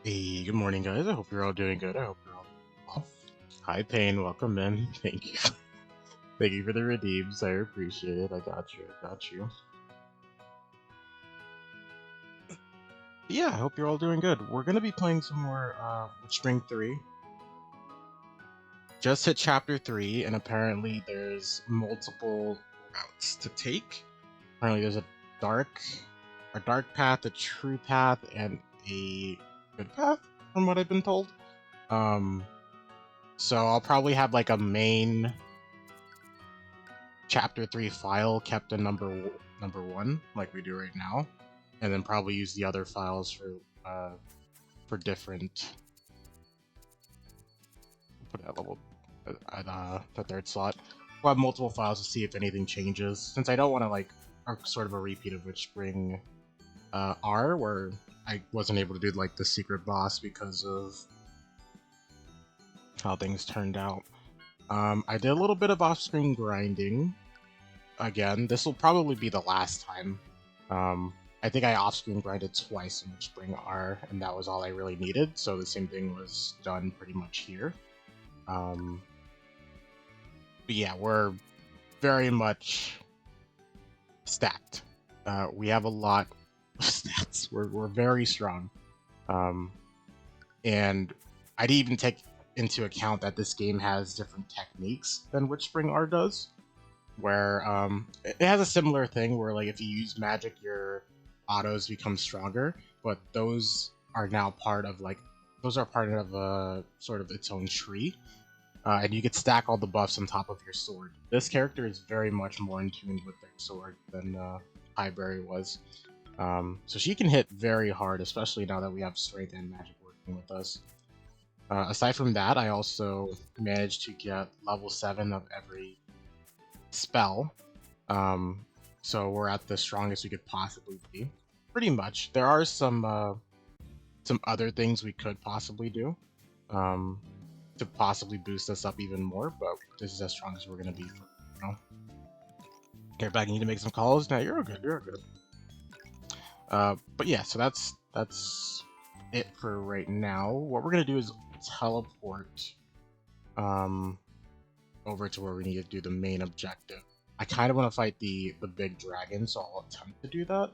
Hey, good morning, guys. I hope you're all doing good. I hope you're all well. Hi, Payne. Welcome in. Thank you. Thank you for the redeems. I appreciate it. I got you. I got you. Yeah, I hope you're all doing good. We're gonna be playing some more Spring 3. Just hit Chapter 3, and apparently there's multiple routes to take. Apparently there's a dark path, a true path, and a good path, from what I've been told. So I'll probably have like a main chapter 3 file kept in number 1 like we do right now, and then probably use the other files for different, put it at level at the third slot. We'll have multiple files to see if anything changes, since I don't want to like sort of a repeat of Witchspring R, where I wasn't able to do like the secret boss because of how things turned out. I did a little bit of off-screen grinding. Again, this will probably be the last time. I think I off-screen grinded twice in Witchspring R, and that was all I really needed, so the same thing was done pretty much here. But yeah, we're very much stacked. We have a lot of stats. We're very strong. And I'd even take into account that this game has different techniques than Witchspring R does, where it has a similar thing where like if you use magic, your autos become stronger, but those are now part of a sort of its own tree, and you could stack all the buffs on top of your sword. This character is very much more in tune with their sword than Highberry was, so she can hit very hard, especially now that we have strength and magic working with us. Aside from that, I also managed to get level 7 of every spell, so we're at the strongest we could possibly be, pretty much. There are some other things we could possibly do to possibly boost us up even more, but this is as strong as we're gonna be for now. Here, back, you need to make some calls. Now you're good. You're good. But yeah, so that's it for right now. What we're gonna do is teleport over to where we need to do the main objective. I kind of want to fight the big dragon, so I'll attempt to do that.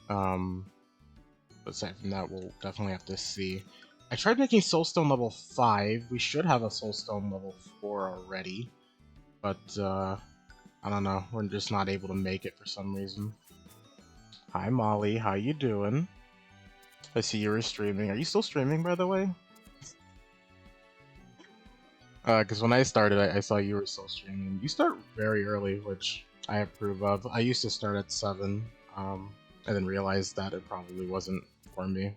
But aside from that, we'll definitely have to see. I tried making Soulstone level 5. We should have a Soulstone level 4 already, but I don't know. We're just not able to make it for some reason. Hi Molly, how you doing? I see you were streaming. Are you still streaming, by the way? Because when I started, I saw you were still streaming. You start very early, which I approve of. I used to start at 7, and then realized that it probably wasn't for me.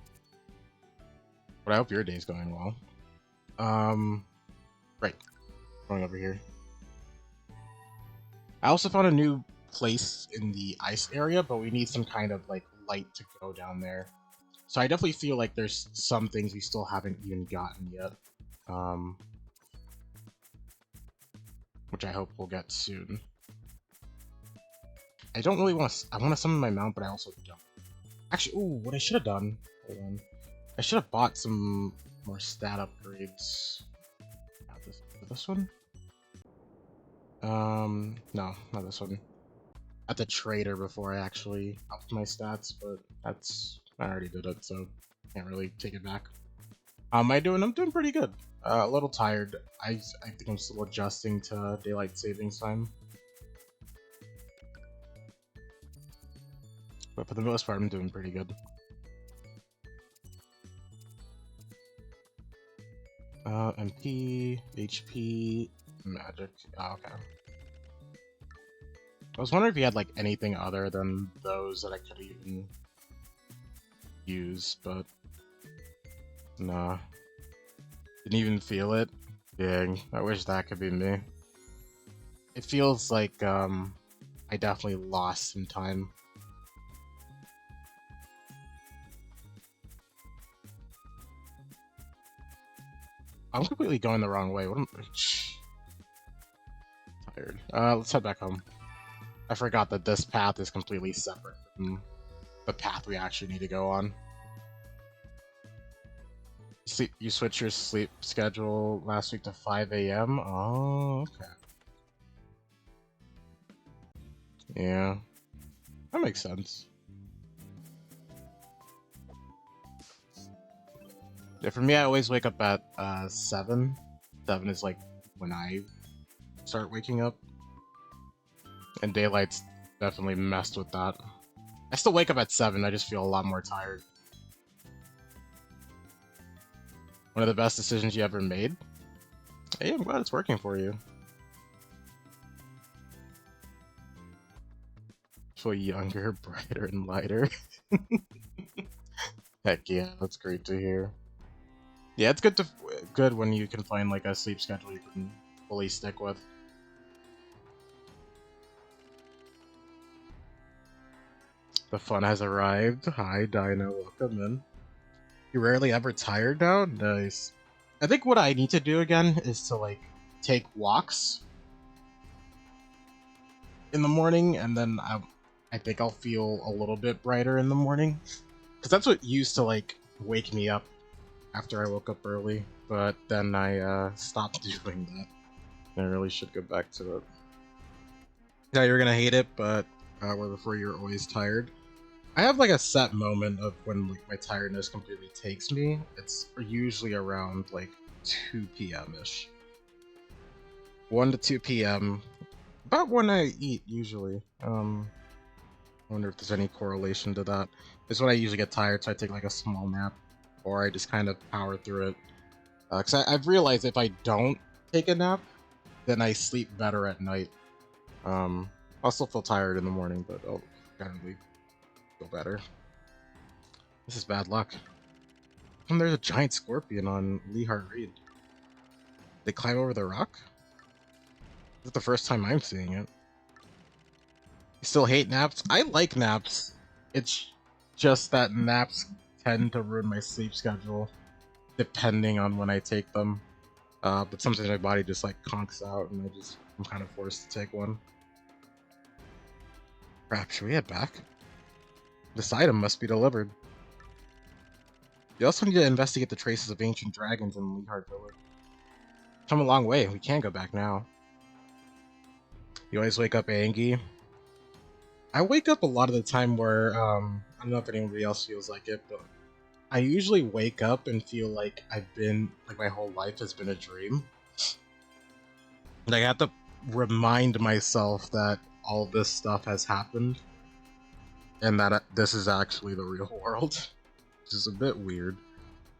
But I hope your day's going well. Right. Going over here. I also found a new place in the ice area, but we need some kind of like light to go down there. So I definitely feel like there's some things we still haven't even gotten yet. Which I hope we'll get soon. I don't really want to. I want to summon my mount, but I also don't. Actually, ooh, what I should have done. Hold on. I should have bought some more stat upgrades. This one? No, not this one. At the trader before I actually upped my stats, but I already did it, so can't really take it back. How am I doing? I'm doing pretty good. A little tired. I think I'm still adjusting to daylight savings time. But for the most part, I'm doing pretty good. MP, HP, magic. Oh, okay. I was wondering if you had like anything other than those that I could even use, but nah. Didn't even feel it. Dang, I wish that could be me. It feels like I definitely lost some time. I'm completely going the wrong way. What am I? Tired. Let's head back home. I forgot that this path is completely separate from the path we actually need to go on. You switch your sleep schedule last week to 5 a.m.? Oh, okay. Yeah, that makes sense. Yeah, for me, I always wake up at 7. 7 is like when I start waking up, and daylight's definitely messed with that. I still wake up at 7, I just feel a lot more tired. One of the best decisions you ever made? Hey, I'm glad it's working for you. Feel younger, brighter, and lighter. Heck yeah, that's great to hear. Yeah, it's good when you can find like a sleep schedule you can fully stick with. The fun has arrived. Hi, Dino. Welcome in. You rarely ever tired now? Nice. I think what I need to do again is to like take walks in the morning, and then I think I'll feel a little bit brighter in the morning, because that's what used to like wake me up after I woke up early. But then I stopped doing that. I really should go back to it. Yeah, you're gonna hate it, but where before you're always tired. I have like a set moment of when like my tiredness completely takes me. It's usually around like 2 p.m. ish. 1 to 2 p.m. About when I eat usually. I wonder if there's any correlation to that. It's when I usually get tired, so I take like a small nap, or I just kind of power through it. Because I've realized if I don't take a nap, then I sleep better at night. I'll still feel tired in the morning, but I'll generally feel better. This is bad luck. And there's a giant scorpion on Lee Hart Reed. They climb over the rock? This is the first time I'm seeing it. You still hate naps? I like naps. It's just that naps tend to ruin my sleep schedule, depending on when I take them. But sometimes my body just like conks out, and I'm kind of forced to take one. Crap, should we head back? This item must be delivered. You also need to investigate the traces of ancient dragons in Leehart Village. Come a long way, we can't go back now. You always wake up angry. I wake up a lot of the time where, I don't know if anybody else feels like it, but I usually wake up and feel like my whole life has been a dream. And I have to remind myself that all this stuff has happened, and that this is actually the real world. Which is a bit weird.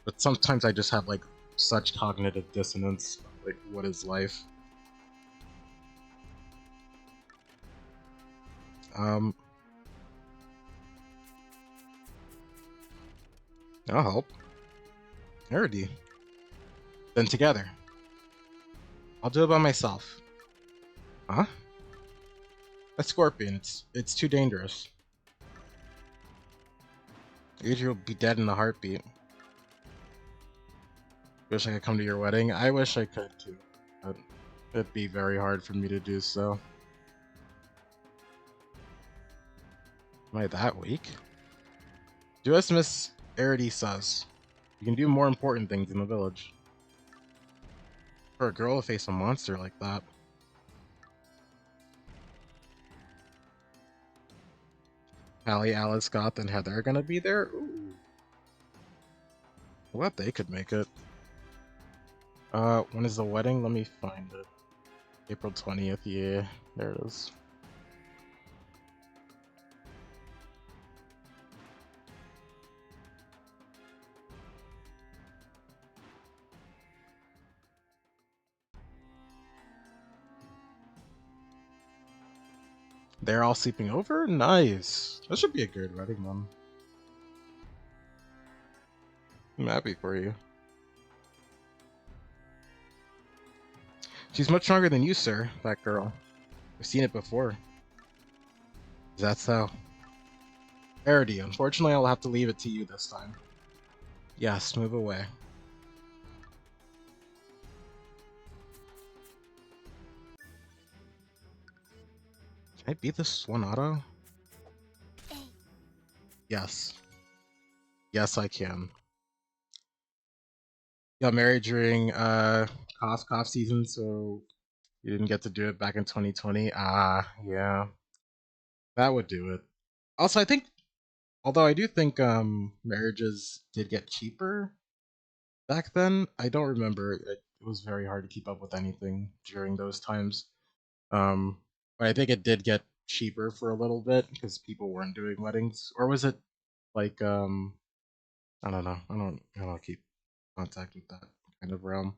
But sometimes I just have like such cognitive dissonance. Like, what is life? I'll help. Nerdy. Then together. I'll do it by myself. Huh? A scorpion. It's too dangerous. Adriel will be dead in a heartbeat. Wish I could come to your wedding. I wish I could too. But it'd be very hard for me to do so. Am I that weak? Do as Miss Arity says. You can do more important things in the village. For a girl to face a monster like that. Hallie, Alice, Goth, and Heather are gonna be there? Ooh. What? They could make it. When is the wedding? Let me find it. April 20th, yeah. There it is. They're all sleeping over? Nice. That should be a good wedding one. I'm happy for you. She's much stronger than you, sir, that girl. I've seen it before. Is that so? Arity, unfortunately I'll have to leave it to you this time. Yes, move away. Can I beat this one auto? Yes. Yes, I can. Got married during cough season, so you didn't get to do it back in 2020. Yeah, that would do it. Also, I think, although I do think marriages did get cheaper back then. I don't remember. It was very hard to keep up with anything during those times. Um, but I think it did get cheaper for a little bit because people weren't doing weddings, or was it like I don't know. I don't keep contact with that kind of realm.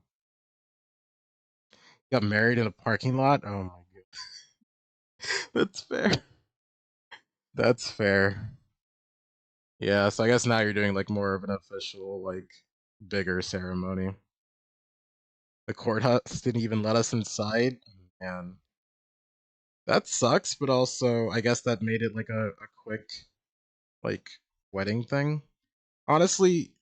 Got married in a parking lot. Oh my god, that's fair. That's fair. Yeah, so I guess now you're doing like more of an official, like bigger ceremony. The courthouse didn't even let us inside, and that sucks. But also, I guess that made it like a quick like wedding thing. Honestly,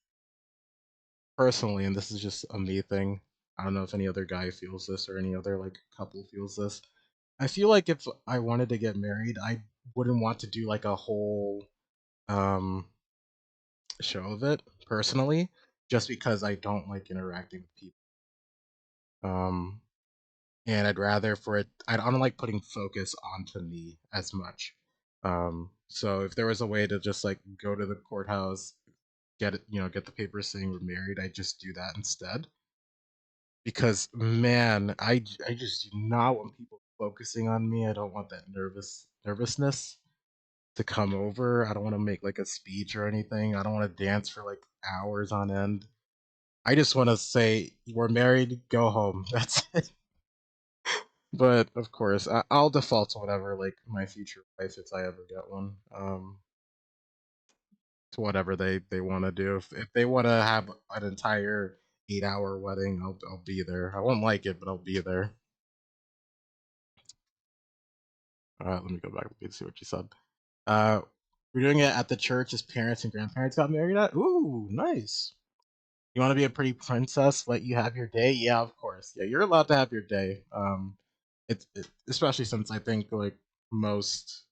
personally, and this is just a me thing. I don't know if any other guy feels this or any other like couple feels this. I feel like if I wanted to get married, I wouldn't want to do like a whole um show of it personally, just because I don't like interacting with people. Um, and I'd rather for it. I don't like putting focus onto me as much. So if there was a way to just like go to the courthouse, get it, get the papers saying we're married, I just do that instead. Because man, I just do not want people focusing on me. I don't want that nervousness to come over. I don't want to make like a speech or anything. I don't want to dance for like hours on end. I just want to say we're married, go home. That's it. But of course, I'll default to whatever like my future wife, if I ever get one. To whatever they want to do. If they want to have an entire 8-hour wedding, I'll be there. I won't like it, but I'll be there. Let me go back and see what you said. Uh, we're doing it at the church his parents and grandparents got married at. Ooh, nice. You want to be a pretty princess? Let you have your day? Yeah, of course. Yeah, you're allowed to have your day. Especially since I think like most.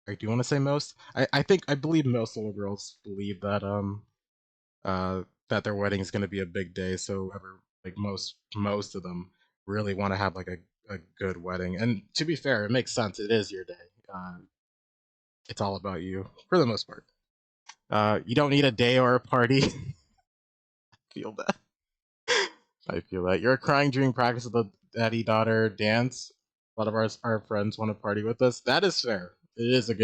Like, do you want to say most? I believe most little girls believe uh that their wedding is going to be a big day. So like most of them really want to have like a good wedding. And to be fair, it makes sense. It is your day. Uh, it's all about you for the most part. You don't need a day or a party. Feel that. I feel that. You're crying during practice of the daddy daughter dance. A lot of our friends want to party with us. That is fair. It's a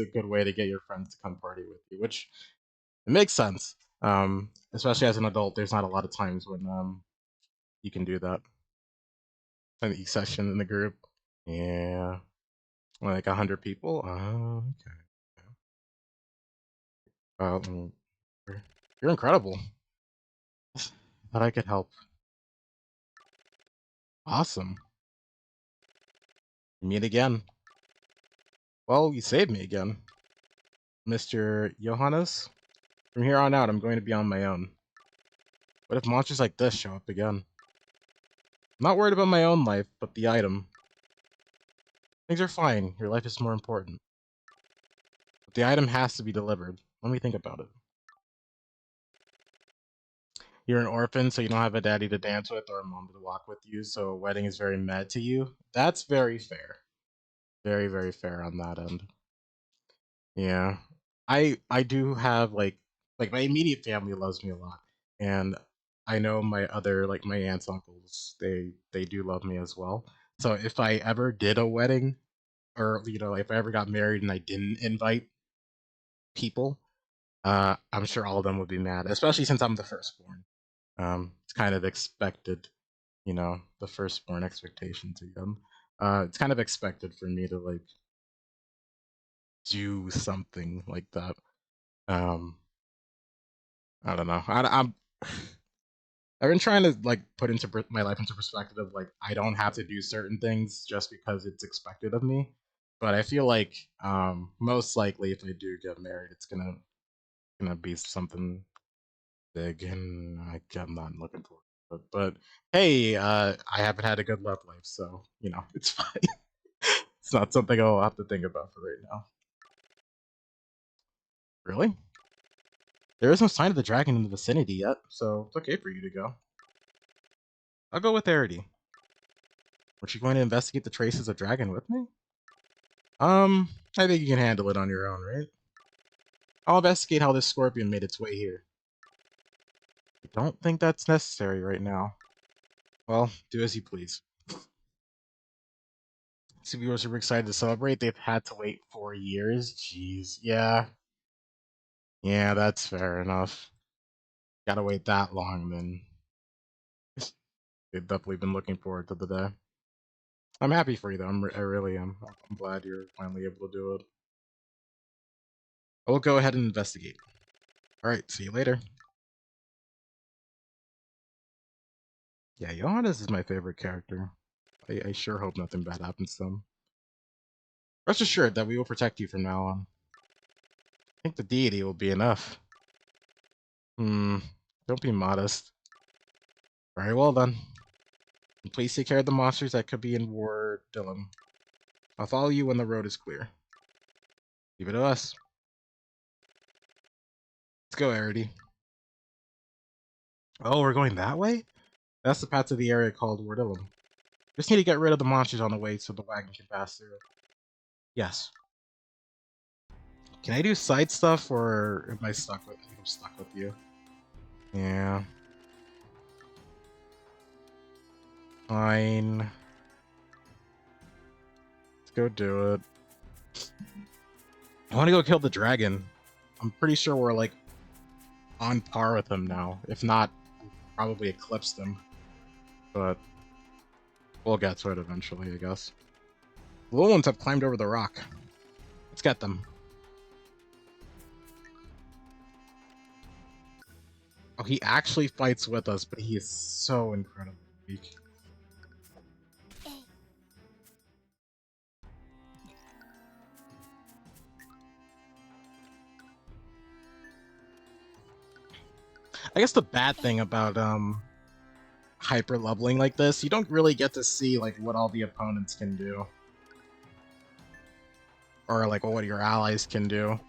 good way to get your friends to come party with you, which it makes sense. Especially as an adult, there's not a lot of times when you can do that in each session in the group. Yeah, like 100 people. Oh, okay. Um, you're incredible. Thought I could help. Awesome. Meet again. Well, you saved me again, Mr. Johannes. From here on out, I'm going to be on my own. What if monsters like this show up again? I'm not worried about my own life, but the item. Things are fine. Your life is more important. But the item has to be delivered. Let me think about it. You're an orphan, so you don't have a daddy to dance with or a mom to walk with you, so a wedding is very mad to you. That's very fair. Very, very fair on that end. Yeah. I do have like my immediate family loves me a lot. And I know my other like my aunts, uncles, they do love me as well. So if I ever did a wedding or if I ever got married and I didn't invite people, I'm sure all of them would be mad, especially since I'm the firstborn. It's kind of expected, the firstborn expectations again. It's kind of expected for me to like do something like that. Um, I don't know. I've been trying to like put into my life into perspective of like I don't have to do certain things just because it's expected of me. But I feel like most likely if I do get married, it's gonna be something big, and I'm not looking forward to it. But hey, I haven't had a good love life, so it's fine. It's not something I'll have to think about for right now. Really? There is no sign of the dragon in the vicinity yet, so it's okay for you to go. I'll go with Arity. Aren't you going to investigate the traces of dragon with me? I think you can handle it on your own, right? I'll investigate how this scorpion made its way here. I don't think that's necessary right now. Well, do as you please. CB was super excited to celebrate. They've had to wait 4 years. Jeez. Yeah. Yeah, that's fair enough. Gotta wait that long, then. They've definitely been looking forward to the day. I'm happy for you, though. I really am. I'm glad you're finally able to do it. I will go ahead and investigate. Alright, see you later. Yeah, Johannes is my favorite character. I sure hope nothing bad happens to him. Rest assured that we will protect you from now on. I think the deity will be enough. Don't be modest. Very well then. And please take care of the monsters that could be in War Dylan. I'll follow you when the road is clear. Leave it to us. Let's go, Arity. Oh, we're going that way? That's the path to the area called War Dylan. Just need to get rid of the monsters on the way so the wagon can pass through. Yes. Can I do side stuff, or am I stuck with? I think I'm stuck with you. Yeah. Fine. Let's go do it. I want to go kill the dragon. I'm pretty sure we're like on par with him now. If not, probably eclipsed him. But we'll get to it eventually, I guess. The little ones have climbed over the rock. Let's get them. Oh, he actually fights with us, but he is so incredibly weak. I guess the bad thing about hyper leveling like this, you don't really get to see like what all the opponents can do. Or like what your allies can do.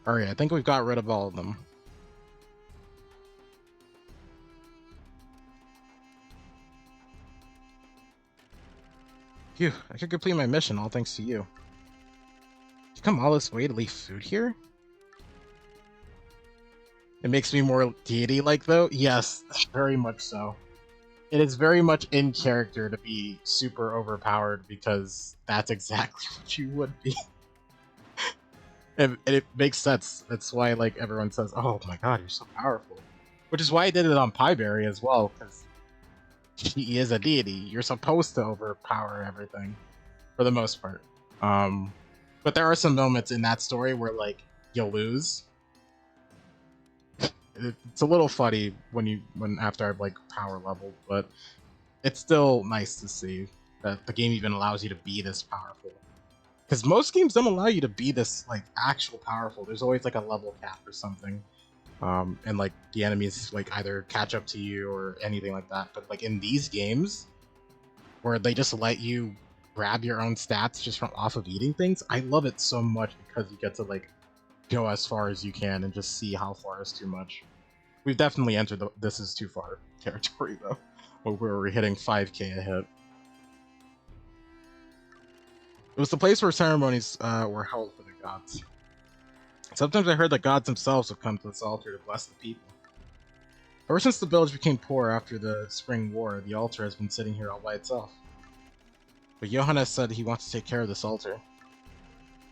Alright, I think we've got rid of all of them. Phew, I could complete my mission all thanks to you. You come all this way to leave food here? It makes me more deity-like, though? Yes, very much so. It is very much in character to be super overpowered, because that's exactly what you would be. and it makes sense. That's why, like, everyone says, oh my god, you're so powerful. Which is why I did it on Pyberry as well, because she is a deity. You're supposed to overpower everything, for the most part. But there are some moments in that story where, like, you'll lose. It's a little funny when after I've like power leveled, but it's still nice to see that the game even allows you to be this powerful. Because most games don't allow you to be this like actual powerful. There's always like a level cap or something, and like the enemies like either catch up to you or anything like that. But like in these games, where they just let you grab your own stats just from off of eating things, I love it so much because you get to like go as far as you can and just see how far is too much. We've definitely entered the this is too far territory, though, where we're hitting 5k a hit. It was the place where ceremonies were held for the gods. Sometimes I heard that gods themselves would come to this altar to bless the people. Ever since the village became poor after the Spring War, the altar has been sitting here all by itself. But Johannes said he wants to take care of this altar.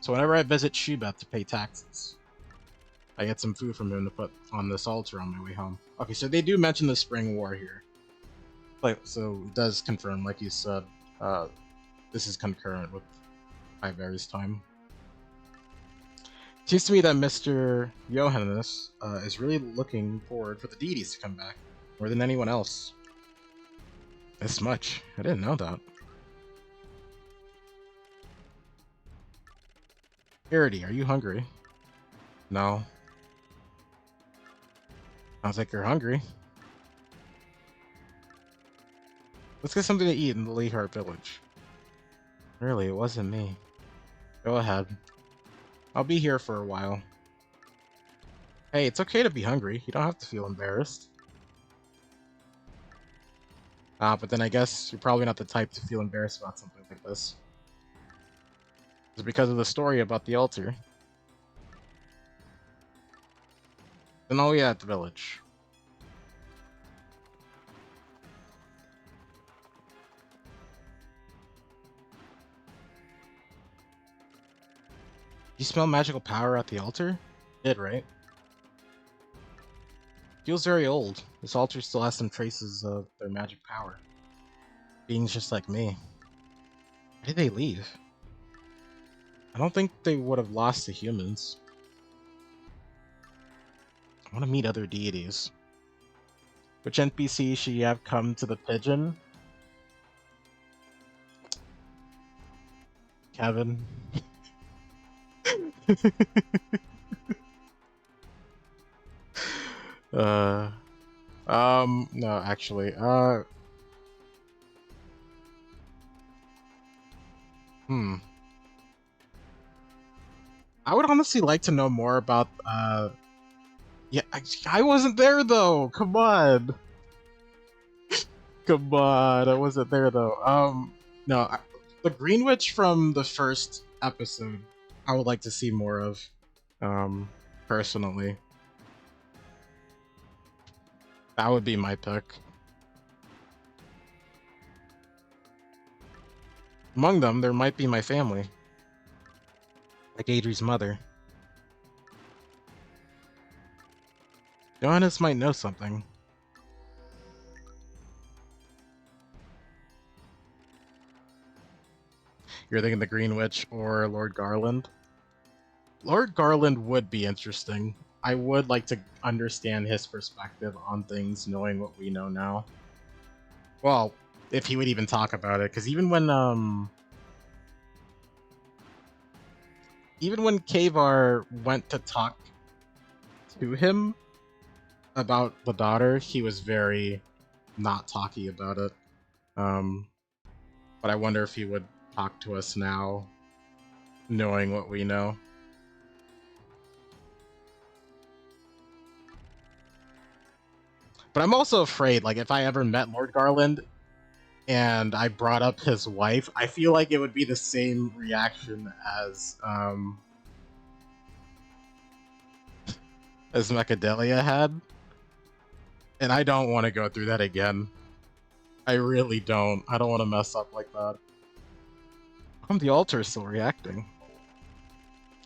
So whenever I visit Shubeth to pay taxes, I get some food from him to put on this altar on my way home. Okay, so they do mention the Spring War here. Like, so it does confirm, like you said, this is concurrent with Pyberry's time. Seems to me that Mr. Johannes is really looking forward for the deities to come back, more than anyone else. This much? I didn't know that. Arity, are you hungry? No. Sounds like you're hungry. Let's get something to eat in the Leheart village. Really, it wasn't me. Go ahead. I'll be here for a while. Hey, it's okay to be hungry. You don't have to feel embarrassed. But then I guess you're probably not the type to feel embarrassed about something like this. It's because of the story about the altar. Then oh yeah, at the village. You smell magical power at the altar? You did, right? Feels very old. This altar still has some traces of their magic power. Beings just like me. Why did they leave? I don't think they would have lost the humans. I want to meet other deities. Which NPC should you have come to the pigeon? Kevin. uh, no, actually, I would honestly like to know more about, yeah, I wasn't there though, come on! Come on, I wasn't there though. No, the Green Witch from the first episode, I would like to see more of, personally. That would be my pick. Among them, there might be my family. Like Adri's mother. Johannes might know something. You're thinking the Green Witch or Lord Garland? Lord Garland would be interesting. I would like to understand his perspective on things, knowing what we know now. Well, if he would even talk about it, because even when Kavar went to talk to him about the daughter, he was very not talky about it. But I wonder if he would talk to us now, knowing what we know. But I'm also afraid, like, if I ever met Lord Garland and I brought up his wife, I feel like it would be the same reaction as Mechadelia had. And I don't want to go through that again. I really don't. I don't want to mess up like that. How come the altar is still reacting?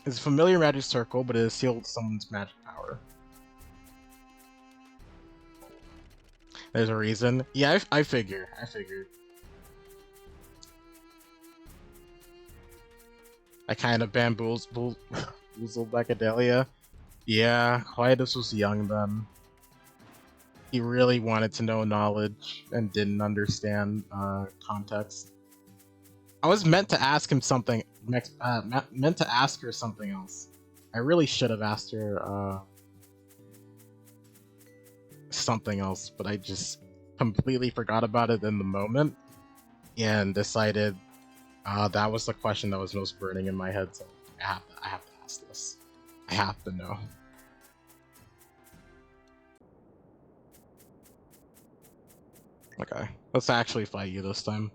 It's a familiar magic circle, but it has sealed someone's magic power. There's a reason. Yeah, I figured. I kind of bamboozled Mechadelia. Yeah, Quietus was young then. He really wanted to know knowledge and didn't understand context. I was meant to ask him something, meant to ask her something else. I really should have asked her something else, but I just completely forgot about it in the moment and decided that was the question that was most burning in my head. So I have to ask this. I have to know. Okay, let's actually fight you this time.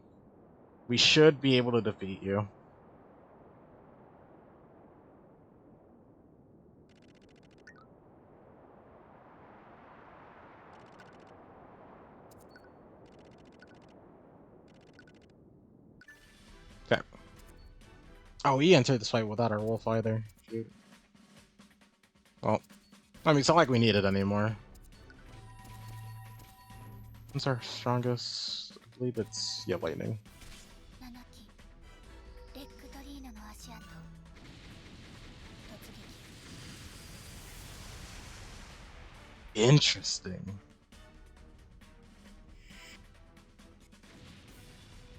We should be able to defeat you. Okay. Oh, we entered this fight without our wolf either. Shoot. Well, I mean, it's not like we need it anymore. What's our strongest? I believe it's, yeah, lightning. Interesting.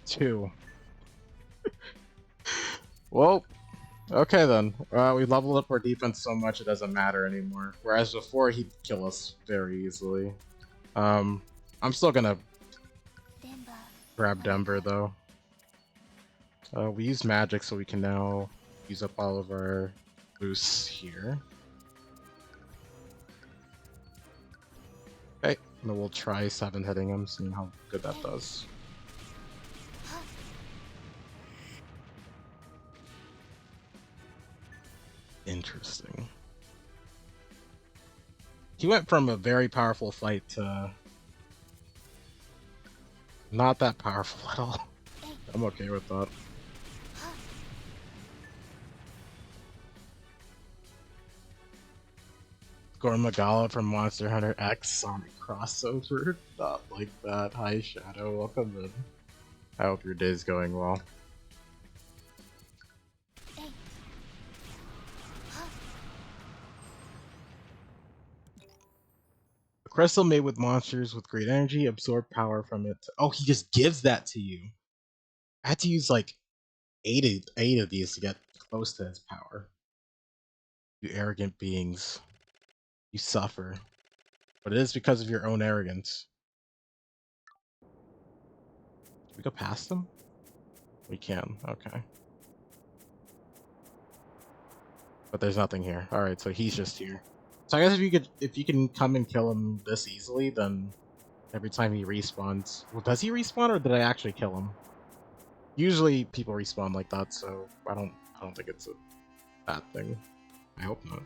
2. Well, okay then. We leveled up our defense so much it doesn't matter anymore. Whereas before he'd kill us very easily. I'm still gonna grab Denver though. We use magic, so we can now use up all of our boosts here. Okay, and then we'll try 7 hitting him, seeing how good that does. Interesting. He went from a very powerful fight to not that powerful at all. I'm okay with that. Gorn Magala from Monster Hunter X Sonic crossover. Not like that. Hi Shadow, welcome in. I hope your day's going well. A crystal made with monsters with great energy, absorb power from it. Oh, he just gives that to you. I had to use like eight of these to get close to his power. You arrogant beings. You suffer. But it is because of your own arrogance. Can we go past them? We can, okay. But there's nothing here. Alright, so he's just here. So I guess if you can come and kill him this easily, then every time he respawns. Well, does he respawn or did I actually kill him? Usually people respawn like that, so I don't think it's a bad thing. I hope not.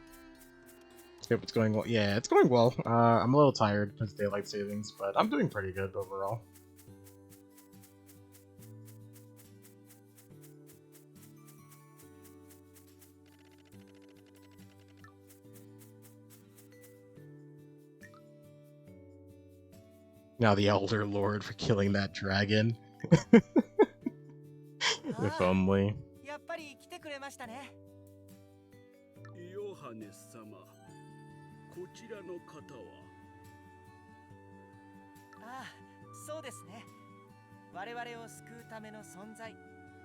Let's see if it's going well. Yeah, it's going well. I'm a little tired because daylight savings, but I'm doing pretty good overall. Now the Elder Lord for killing that dragon. If only. やっぱり来てくれましたね。ヨハネス様、こちらの方は？ああ、そうですね。我々を救うための存在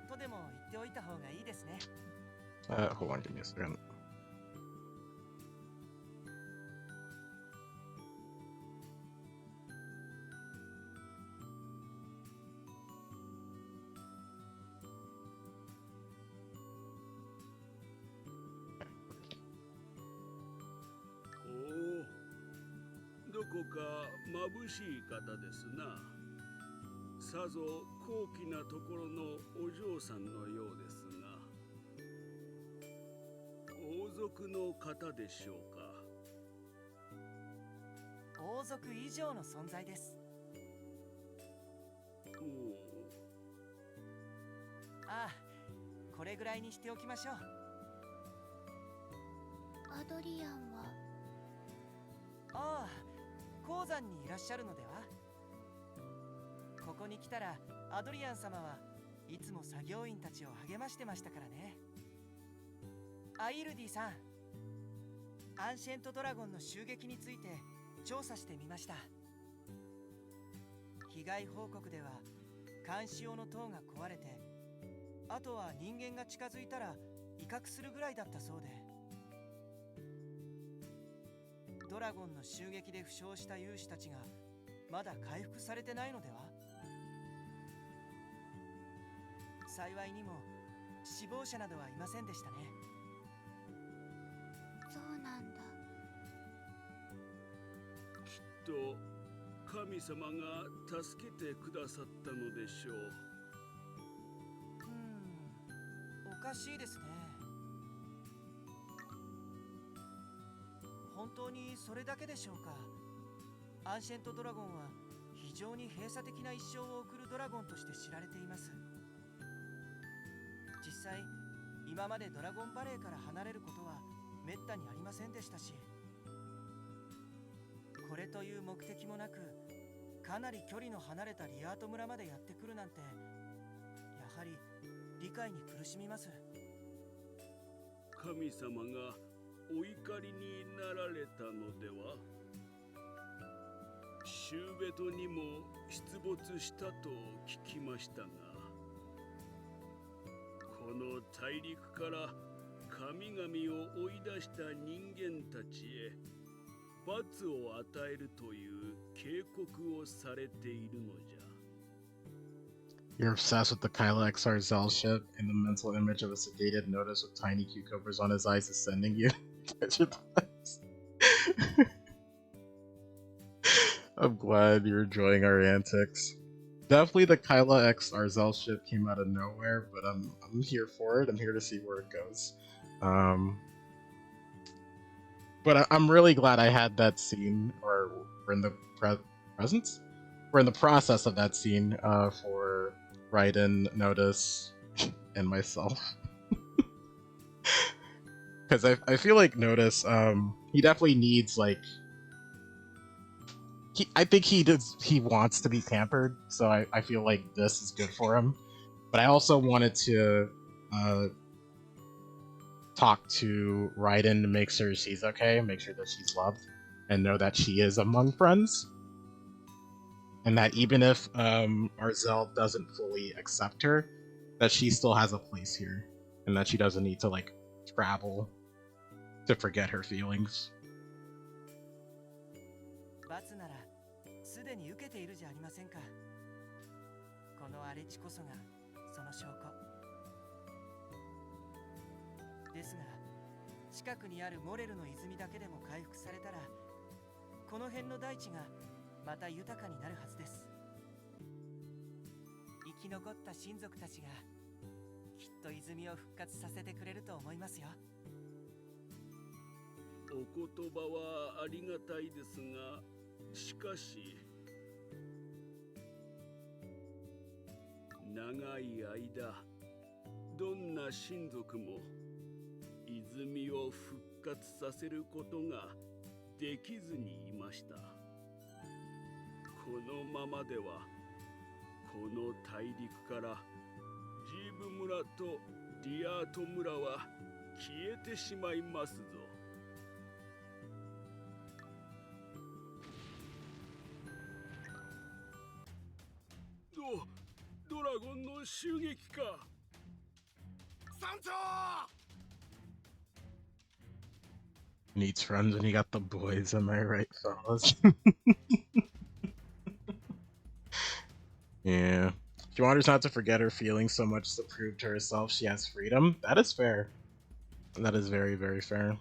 とでも言っておいた方がいいですね。Hold on, give me a second. Oh, どこか眩しい方ですな。さぞ高貴なところのお嬢さんのようですが、王族の方でしょうか。王族以上の存在です。おお。ああ、これぐらいにしておきましょう。アドリアンは？ああ、鉱山にいらっしゃるのでは？ここに来たらアドリアン様はいつも作業員たちを励ましてましたからね。アイルディさん、アンシェントドラゴンの襲撃について調査してみました。被害報告では監視用の塔が壊れて、あとは人間が近づいたら威嚇するぐらいだったそうで、ドラゴンの襲撃で負傷した勇士たちがまだ回復されてないのでは？幸いにも死亡者などはいませんでしたね。そうなんだ。きっと神様が助けてくださったのでしょう。おかしいですね。本当にそれだけでしょうか。アンシェントドラゴンは非常に閉鎖的な一生を送るドラゴンとして知られています。実際、今までドラゴンバレーから離れることはめったにありませんでしたし、これという目的もなくかなり距離の離れたリアート村までやってくるなんて、やはり理解に苦しみます。神様がお怒りになられたのでは？シューベトにも出没したと聞きましたが、この大陸から神々を追い出した人間たちへ罰を与えるという警告をされているのじゃ。You're obsessed with the Kyla XR Zell ship, and the mental image of a sedated Notice with tiny cucumbers on his eyes is sending you. I'm glad you're enjoying our antics. Definitely the Kyla X Arzel ship came out of nowhere, but I'm here for it. I'm here to see where it goes. But I'm really glad I had that scene, or we're in the presence? We're in the process of that scene for Raiden, Notice, and myself. Because I feel like Notice, he definitely needs, like, I think he wants to be pampered, so I feel like this is good for him. But I also wanted to talk to Raiden to make sure she's okay, make sure that she's loved, and know that she is among friends. And that even if Arzel doesn't fully accept her, that she still has a place here, and that she doesn't need to, like, travel to forget her feelings. 罰ならすでに受けているじゃありませんか。この荒れ地こそがその証拠ですが、近くにあるモレルの泉だけでも回復されたら、この辺の大地がまた豊かになるはずです。生き残った親族たちがきっと泉を復活させてくれると思いますよ。お言葉はありがたいですが、しかし長い間どんな親族も泉を復活させることができずにいました。このままではこの大陸からジーブ村とディアート村は消えてしまいますぞ。ドラゴンの襲撃か。山頂Needs friends when you got the boys, am I right, fellas? Yeah. She wants not to forget her feelings so much to prove to herself she has freedom. That is fair. That is very, very fair.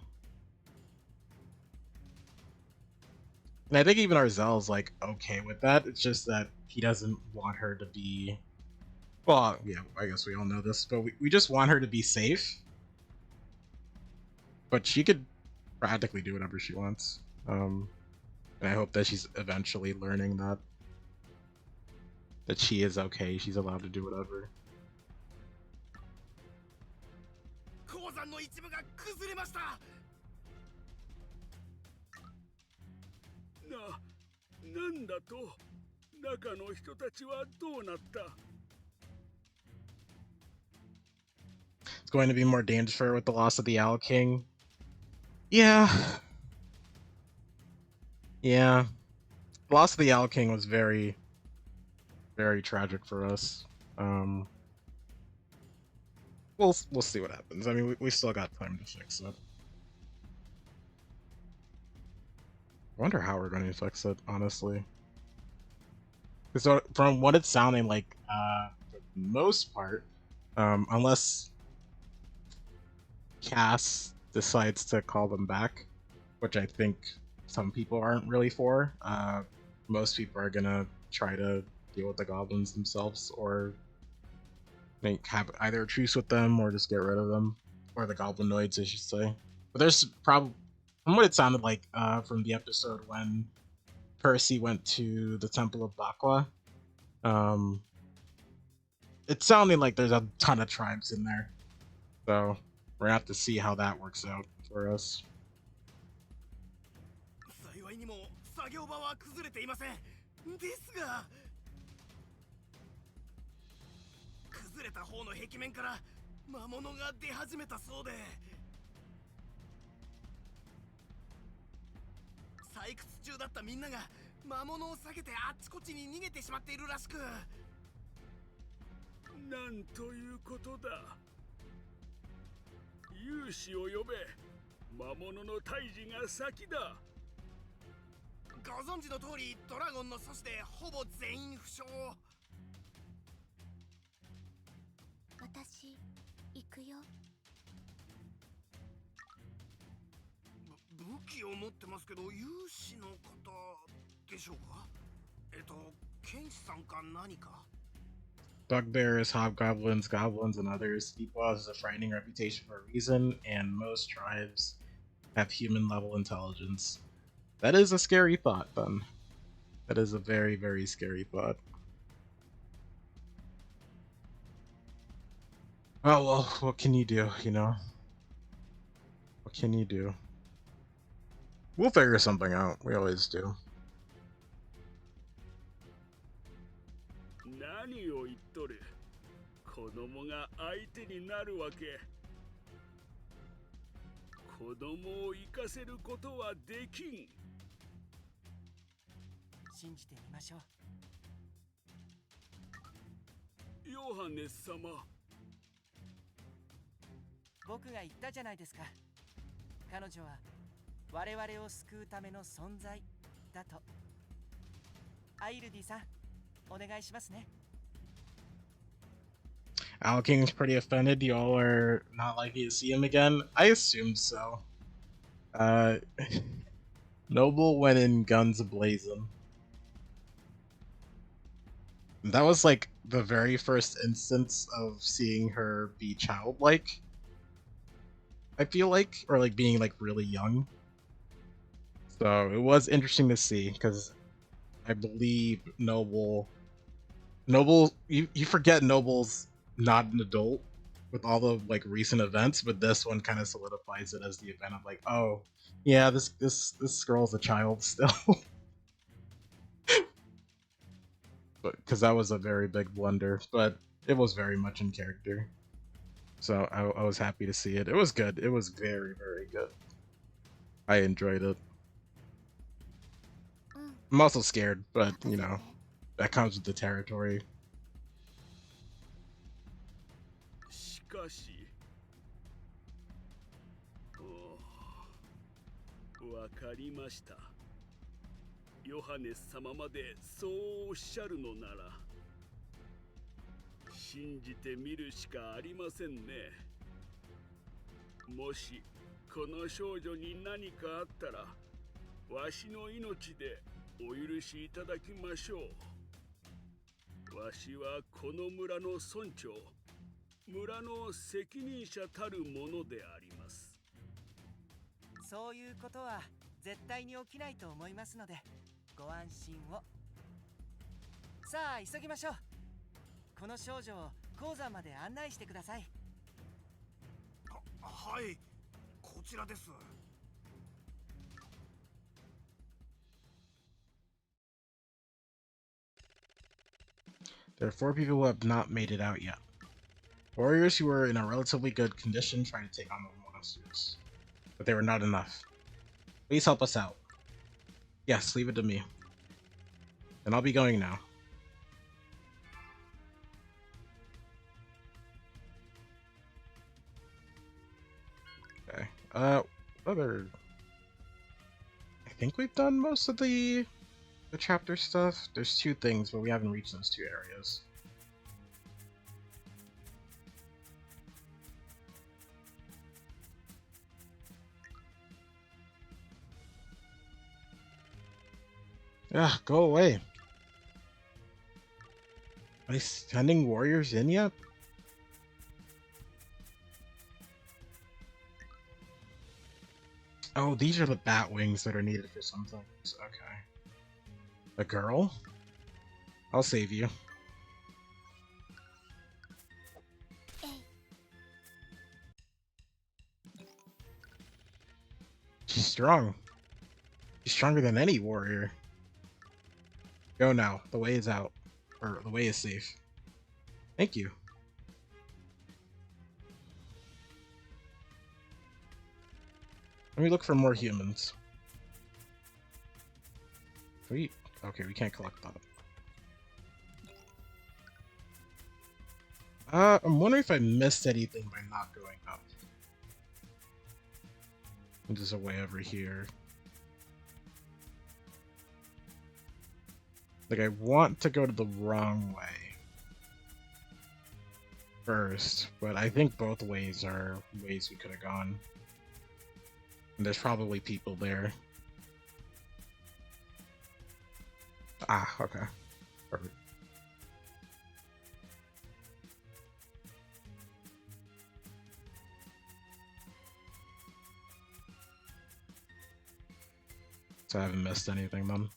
And I think even Arzel's, like, okay with that. It's just that he doesn't want her to be... Well, yeah, I guess we all know this, but we just want her to be safe. But she could practically do whatever she wants. And I hope that she's eventually learning that she is okay, she's allowed to do whatever. 鉱山の一部が崩れました。なんだと、中の人たちはどうなった？ It's going to be more dangerous for her with the loss of the Owl King. Yeah. Yeah. The loss of the Owl King was very, very tragic for us. We'll see what happens. I mean, we still got time to fix it. I wonder how we're going to fix it, honestly. So from what it's sounding like, for the most part, unless Cass decides to call them back, which I think some people aren't really for, most people are gonna try to deal with the goblins themselves, or have either a truce with them or just get rid of them, or the goblinoids, I should say. But there's probably, from what it sounded like from the episode when Percy went to the Temple of Bakwa, it sounded like there's a ton of tribes in there. So we're gonna have to see how that works out for us. 幸いにも作業場は崩れていません。ですが、崩れた方の壁面から魔物が出始めたそうで、採掘中だったみんなが魔物を避けてあっちこっちに逃げてしまっているらしく。なんということだ。勇士を呼べ。魔物の退治が先だ。ご存知の通り、ドラゴンの阻止でほぼ全員負傷。くよ。武器を持ってますけど、勇士の方でしょうか？剣士さんか何か。 Bugbears, hobgoblins, goblins, and others. Deepwell has a frightening reputation for a reason, and most tribes have human-level intelligence. That is a scary thought, then. That is a very, very scary thought. Oh, well, what can you do, you know? What can you do? We'll figure something out. We always do. 何を言っとる。子供が相手になるわけ。子供を生かせることはできん。信じてみましょう。ヨハネス様。僕が言ったじゃないですか。彼女は我々を救うための存在だと。アイルディさん、お願いしますね。Owl King's pretty offended. Y'all are not likely to see him again. I assumed so. Noble went in guns ablazing. That was like the very first instance of seeing her be childlike. I feel like, or like being like really young. So it was interesting to see because I believe Noble, you forget Noble's not an adult with all the like recent events, but this one kind of solidifies it as the event of like, oh yeah, this girl's a child still. But because that was a very big blunder, but it was very much in character. So I was happy to see it. It was good. It was very, very good. I enjoyed it. I'm also scared, but you know, that comes with the territory. しかし。わかりました。ヨハネス様までそうおっしゃるのなら。信じてみるしかありませんね。もしこの少女に何かあったら、わしの命でお許しいただきましょう。わしはこの村の村長、村の責任者たるものであります。そういうことは絶対に起きないと思いますので、ご安心を。さあ急ぎましょう。この少女を鉱山まで案内してください。はい、こちらです。There are 4 people who have not made it out yet. Warriors who were in a relatively good condition trying to take on the monsters. But they were not enough. Please help us out. Yes, leave it to me. And I'll be going now. Okay. Other... I think we've done most of the chapter stuff. There's 2 things, but we haven't reached those 2 areas. Ah, go away. Are they sending warriors in yet? Oh, these are the bat wings that are needed for some things. Okay. A girl? I'll save you. She's strong. She's stronger than any warrior. Go now. The way is out. Or the way is safe. Thank you. Let me look for more humans. Sweet. Okay, we can't collect that. I'm wondering if I missed anything by not going up. There's a way over here. Like, I want to go to the wrong way. first, but I think both ways are ways we could have gone. And there's probably people there. Ah, okay. Perfect. So I haven't missed anything then.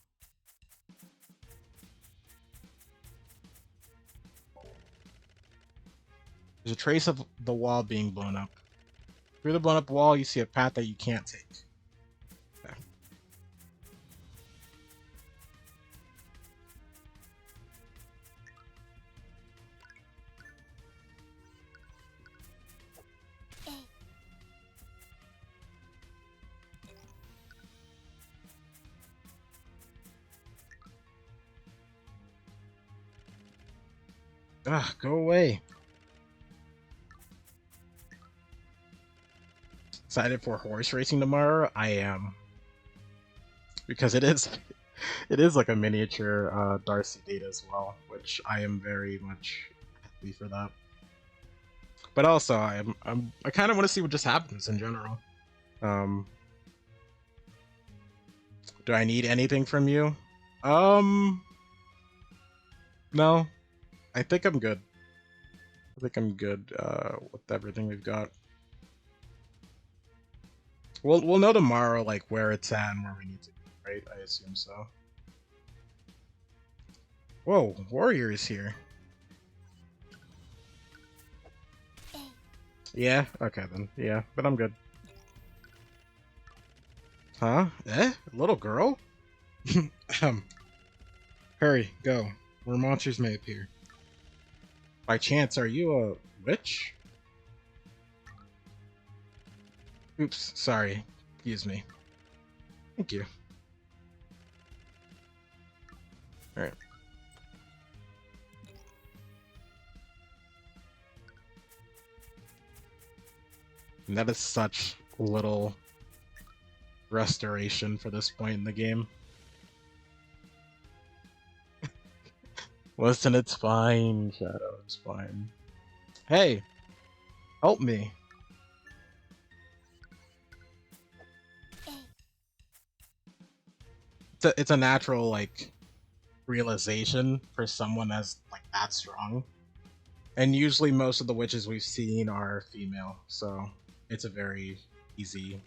There's a trace of the wall being blown up. Through the blown up wall, you see a path that you can't take. Okay.えい Ah, go away. Excited for horse racing tomorrow? I am. Because it is it is like a miniature Darcy date as well, which I am very much happy for that. But also I kind of want to see what just happens in general. Um do I need anything from you? No. I think I'm good. I think I'm good with everything we've got. We'll know tomorrow like where it's at and where we need to be, right? I assume so. Whoa, warrior is here. えい Yeah, okay then. Yeah, but I'm good. Huh? Eh? Little girl? Hurry, go. Where monsters may appear. By chance, are you a witch? Oops, sorry. Excuse me. Thank you. Alright. And that is such little restoration for this point in the game. Listen, it's fine, Shadow, it's fine. Hey! Help me! えい It's a natural, like, realization for someone as, like, that strong. And usually most of the witches we've seen are female, so it's a very easy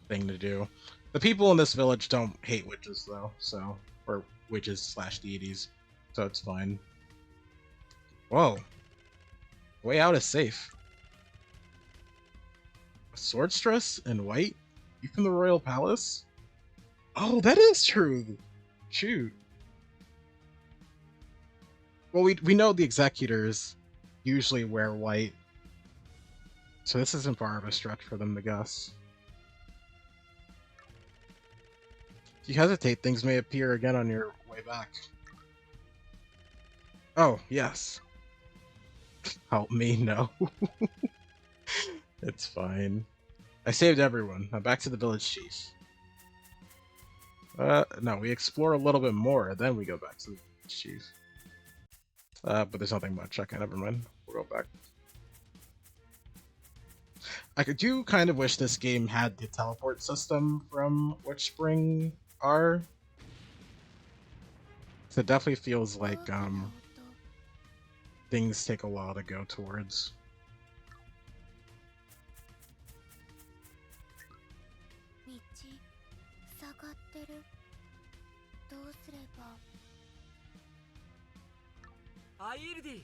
thing to do. The people in this village don't hate witches, though, so... Or witches slash deities, so it's fine. Whoa. Way out is safe. A swordstress in white? You from the royal palace? Oh, that is true! Shoot. Well, we know the executors usually wear white, so this isn't far of a stretch for them to guess. If you hesitate, things may appear again on your way back. Oh, yes. Help me, no. It's fine. I saved everyone. Now back to the village chief. No, we explore a little bit more, then we go back to the village chief. But there's nothing much. Okay, never mind. We'll go back. I do kind of wish this game had the teleport system from Witchspring R. So it definitely feels like 大きな音 things take a while to go towards. 道塞がってるどうすればアイルディ。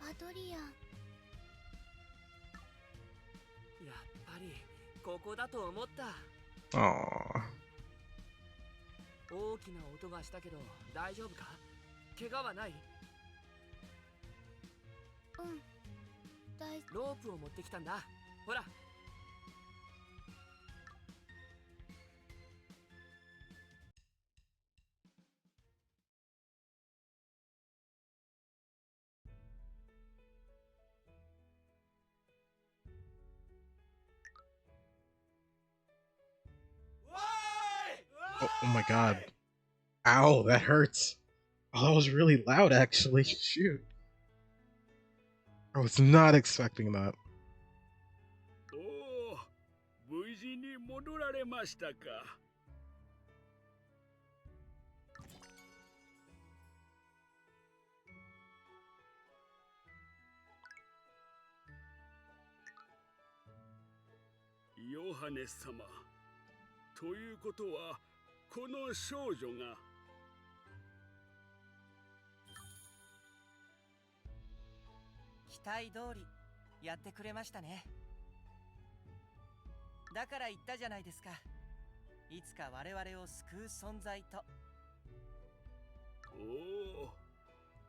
アドリアンやっぱりここだと思った。 Aww. 大きな音がしたけど大丈夫か？怪我はない？うん大ロープを持ってきたんだ。ほら。Oh my god. Ow, that hurts. Oh, that was really loud, actually. Shoot. I was not expecting that. おお、無事に戻られましたか。ヨハネス様。ということは、この少女が。期待通りやってくれましたね。だから言ったじゃないですか。いつか我々を救う存在と。おお、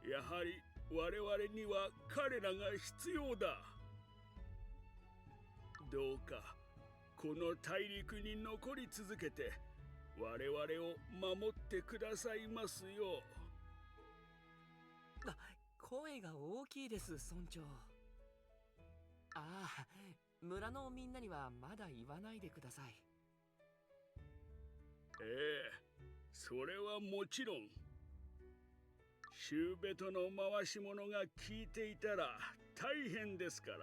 やはり我々には彼らが必要だ。どうかこの大陸に残り続けて我々を守ってくださいますよ。声が大きいです、村長。ああ、村のみんなにはまだ言わないでください。ええ、それはもちろん。シューベトの回し者が聞いていたら大変ですから。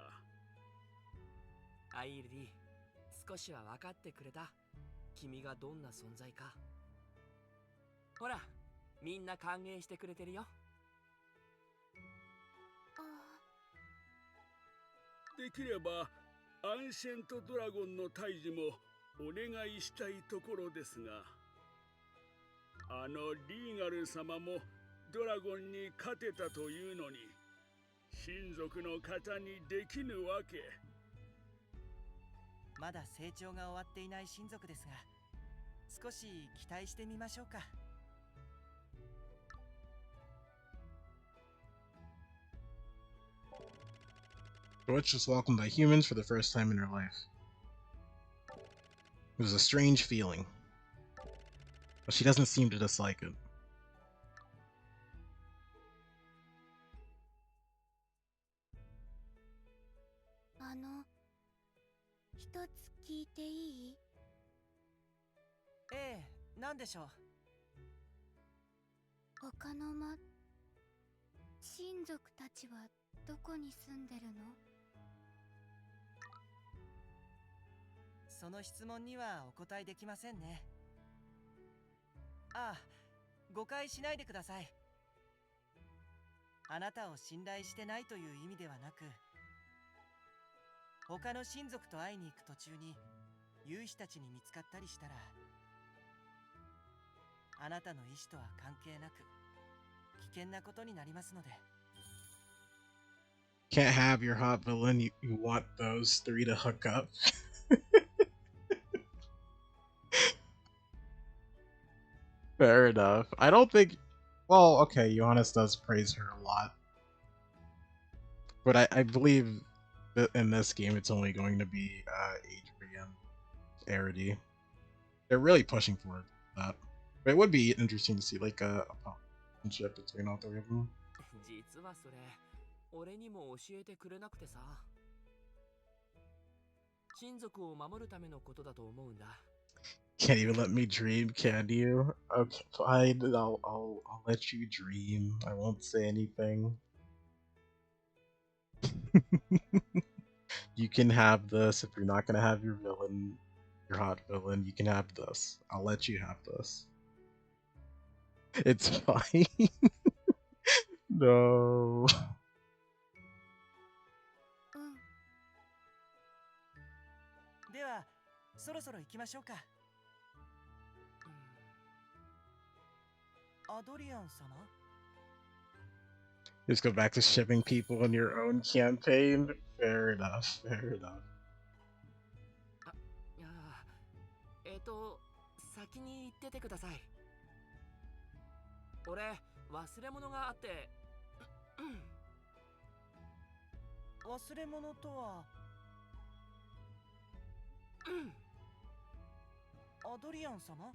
アイルディ、少しは分かってくれた。君がどんな存在か。ほら、みんな歓迎してくれてるよ。できればアンシェントドラゴンの退治もお願いしたいところですが、あのリーガル様もドラゴンに勝てたというのに親族の方にできぬわけ。まだ成長が終わっていない親族ですが、少し期待してみましょうか。Deutsch was welcomed by humans for the first time in her life. It was a strange feeling, but she doesn't seem to dislike it. 一つ聞いていい？ええ、なんでしょう。他の親族たちはどこに住んでるの？その質問にはお答えできませんね。ああ、誤解しないでください。あなたを信頼してないという意味ではなく、他の親族と会いに行く途中に勇士たちに見つかったりしたら、あなたの意思とは関係なく危険なことになりますので。Can't have your hot villain, you want those three to hook up. Fair enough. I don't think... Well, okay, Johannes does praise her a lot. But I believe that in this game it's only going to be Adrian, Arity. They're really pushing for that. But it would be interesting to see like a partnership between all three of them. 実はそれ、俺にも教えてくれなくてさ。親族を守るためのことだと思うんだ。Can't even let me dream, can you? Okay, fine. I'll let you dream. I won't say anything. You can have this if you're not gonna have your villain, your hot villain. You can have this. I'll let you have this. It's fine. No. では、そろそろ行きましょうか。アドリアン様？ Just go back to shipping people in your own campaign? Fair enough, fair enough. いや、先に行っててください。俺、忘れ物があって。忘れ物とは。アドリアン様？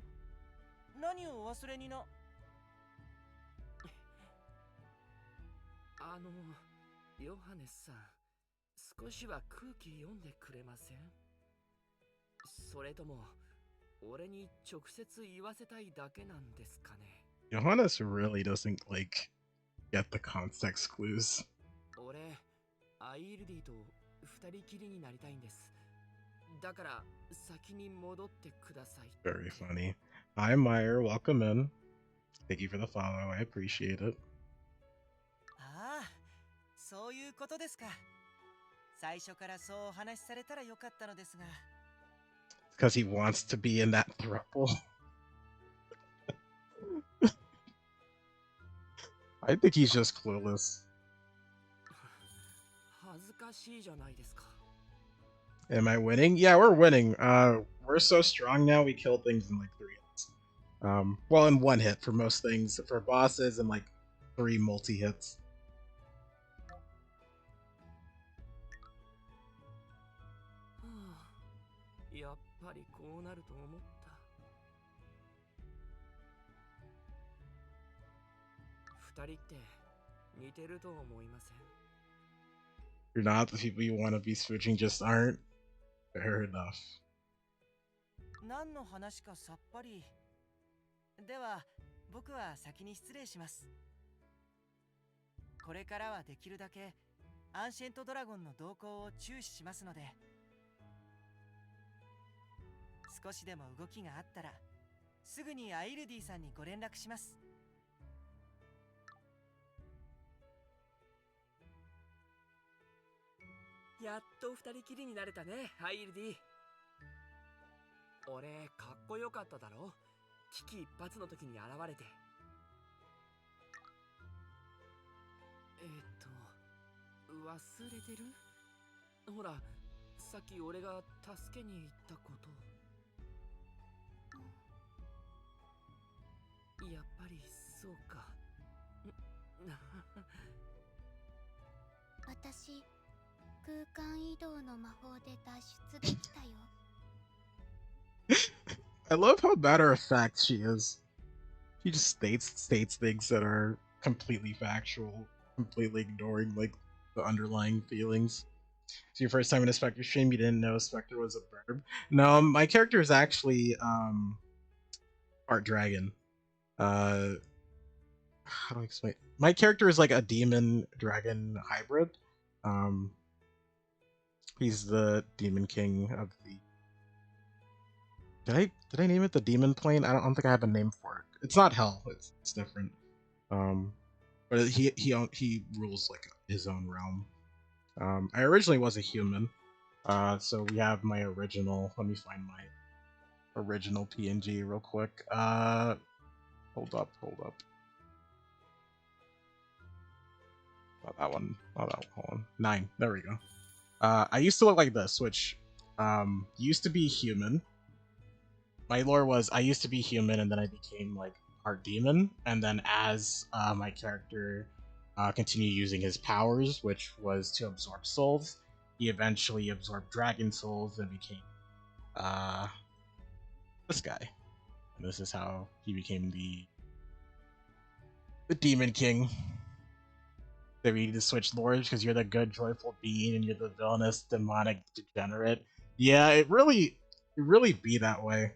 何をお忘れにな。ヨハネスさん、少しは空気読んでくれません？それとも、俺に直接言わせたいだけなんですかね。 Johannes really doesn't like get the context clues. 俺アイルディと二人きりになりたいんです。だから先に戻ってください。 Very funny. Hi Meyer, welcome in. Thank you for the follow, I appreciate it. ああ、そういうことですか。最初からそうお話しされたらよかったのですが。 Because he wants to be in that throuple. I think he's just clueless. 恥ずかしいじゃないですか。 Am I winning? Yeah, we're winning. We're so strong now, we kill things in like 3 hits. Well, in 1 hit for most things. For bosses, in like 3 multi-hits. はあ、やっぱりこうなると思った。二人って似てると思いません？ You're not the people you want to be switching, just aren't. Fair enough. 何の話かさっぱり。では、僕は先に失礼します。これからはできるだけアンシェントドラゴンの動向を注視しますので、少しでも動きがあったらすぐにアイルディさんにご連絡します。やっと二人きりになれたね、アイルディ。俺かっこよかっただろ、危機一髪の時に現れて。忘れてる？ほら、さっき俺が助けに行ったこと。やっぱりそうか。私、空間移動の魔法で脱出できたよ。I love how matter of fact she is. She just states things that are completely factual, completely ignoring like the underlying feelings. So your first time in a Spectre stream, you didn't know Spectre was a verb? No, my character is actually Art Dragon. How do I explain? My character is like a demon dragon hybrid. He's the demon king of the. Did I name it the demon plane? I don't think I have a name for it. It's not hell. It's different. But he rules like his own realm. I originally was a human. So we have my original. Let me find my original PNG real quick. Hold up. Not that one. Hold on. 9. There we go. I used to look like this, which used to be human. My lore was I used to be human, and then I became like Art Demon, and then as my character continued using his powers, which was to absorb souls, he eventually absorbed dragon souls and became this guy. And this is how he became the Demon King. So we need to switch lores because you're the good, joyful being, and you're the villainous, demonic, degenerate. Yeah, it really be that way.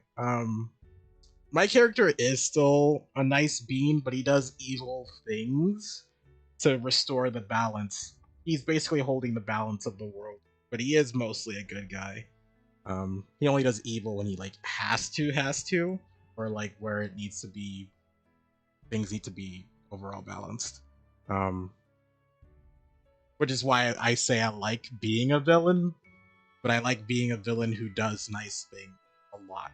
My character is still a nice being, but he does evil things to restore the balance. He's basically holding the balance of the world, but he is mostly a good guy. He only does evil when he like has to, or like where it needs to be, things need to be overall balanced. Which is why I say I like being a villain, but I like being a villain who does nice things a lot.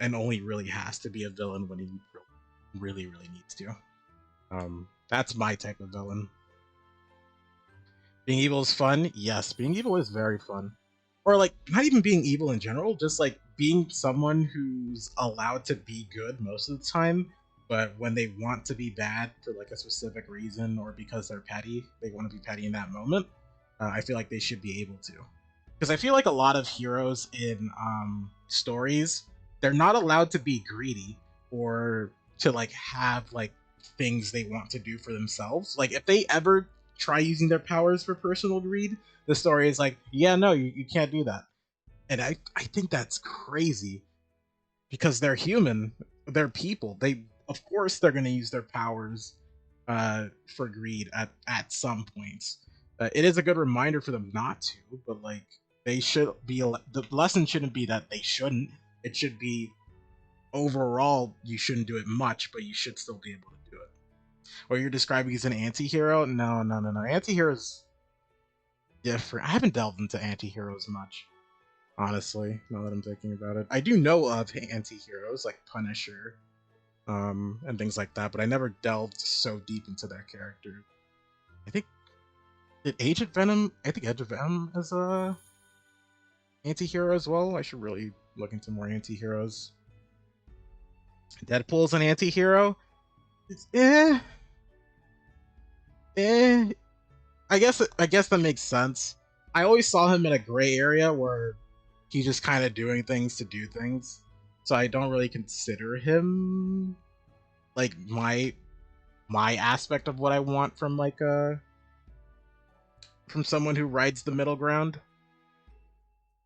And only really has to be a villain when he really needs to. That's my type of villain. Being evil is fun? Yes, being evil is very fun. Or like, not even being evil in general, just like being someone who's allowed to be good most of the time, but when they want to be bad for like a specific reason or because they're petty, they want to be petty in that moment, I feel like they should be able to. Because I feel like a lot of heroes in stories, they're not allowed to be greedy or to like have like things they want to do for themselves. Like if they ever try using their powers for personal greed, the story is like, yeah, no, you can't do that. And I think that's crazy. because they're human, they're people. They, of course, they're going to use their powers for greed at some points. It is a good reminder for them not to, but like they should be. The lesson shouldn't be that they shouldn't. It should be overall you shouldn't do it much, but you should still be able to do it. Or you're describing as an anti-hero? No, no, no, no. Anti-heroes different. I haven't delved into anti-heroes much, honestly, now that I'm thinking about it. I do know of anti-heroes like Punisher, and things like that, but I never delved so deep into their character. I think Agent Venom is a anti-hero as well. I should really look into more anti-heroes. Deadpool's an anti-hero. It's I guess that makes sense. I always saw him in a gray area where he's just kind of doing things to do things. So I don't really consider him like my aspect of what I want from like from someone who rides the middle ground.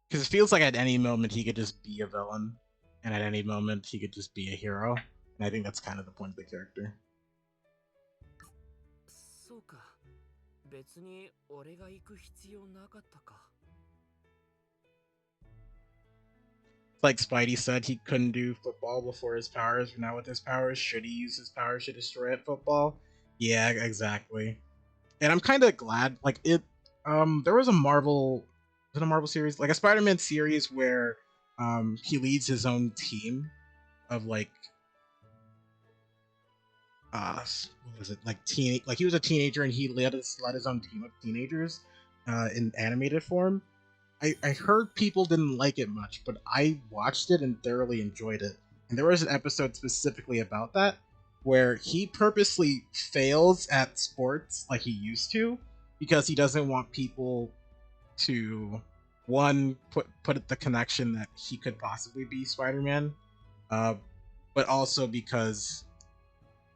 Because it feels like at any moment he could just be a villain, and at any moment he could just be a hero. And I think that's kind of the point of the character. そうか。別に俺が行く必要なかったか。Like Spidey said, he couldn't do football before his powers. Now with his powers, should he use his powers to destroy at football? Yeah, exactly. And I'm kind of glad. Like it, there was a Marvel series, like a Spider-Man series where he leads his own team of like what was it, like he was a teenager and he led his own team of teenagers in animated form. I heard people didn't like it much, but I watched it and thoroughly enjoyed it. And there was an episode specifically about that where he purposely fails at sports like he used to because he doesn't want people to put the connection that he could possibly be Spider-Man, but also because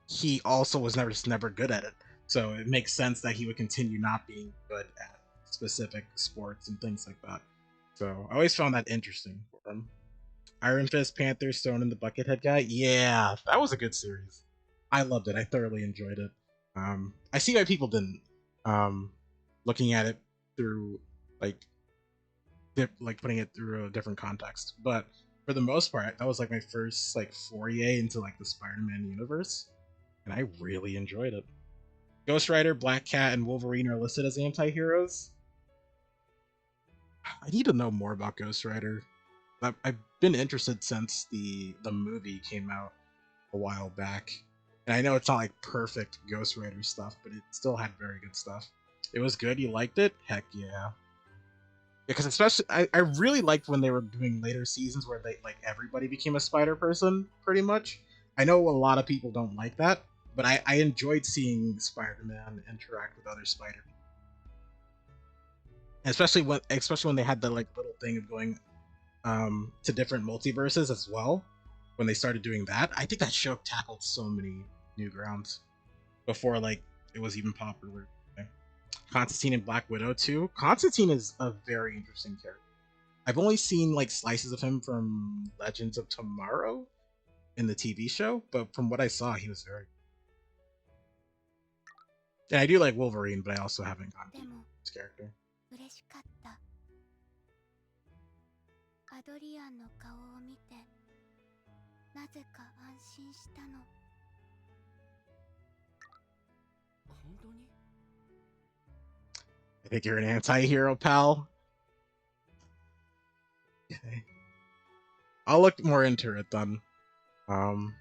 he also was never good at it. So it makes sense that he would continue not being good at specific sports and things like that. So I always found that interesting for him. Iron Fist, Panther, Stone, and the Buckethead guy. Yeah, that was a good series. I loved it. I thoroughly enjoyed it. I see why people didn't. Looking at it through like putting it through a different context, but for the most part, that was like my first like foray into like the Spider-Man universe, and I really enjoyed it. Ghost Rider, Black Cat, and Wolverine are listed as anti-heroes. I need to know more about Ghost Rider. I've been interested since the movie came out a while back, and I know it's not like perfect Ghost Rider stuff, but it still had very good stuff. It was good. You liked it? Heck yeah. Because especially, I really liked when they were doing later seasons where they like everybody became a spider person, pretty much. I know a lot of people don't like that, but I enjoyed seeing Spider-Man interact with other Spider-Man. Especially when they had the like little thing of going to different multiverses as well. When they started doing that, I think that show tackled so many new grounds before like it was even popular. Constantine and Black Widow too. Constantine is a very interesting character. I've only seen like slices of him from Legends of Tomorrow in the TV show, but from what I saw, he was very. And I do like Wolverine, but I also haven't gotten to his character. 嬉しかった。アドリアンの顔を見て、なぜか安心したの。本当に？ I think you're an anti-hero, pal. Okay. I'll look more into it then. 'Cause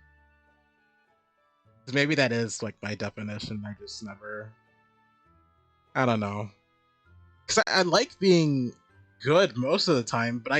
maybe that is like my definition. I just never. I don't know. Because I like being good most of the time, but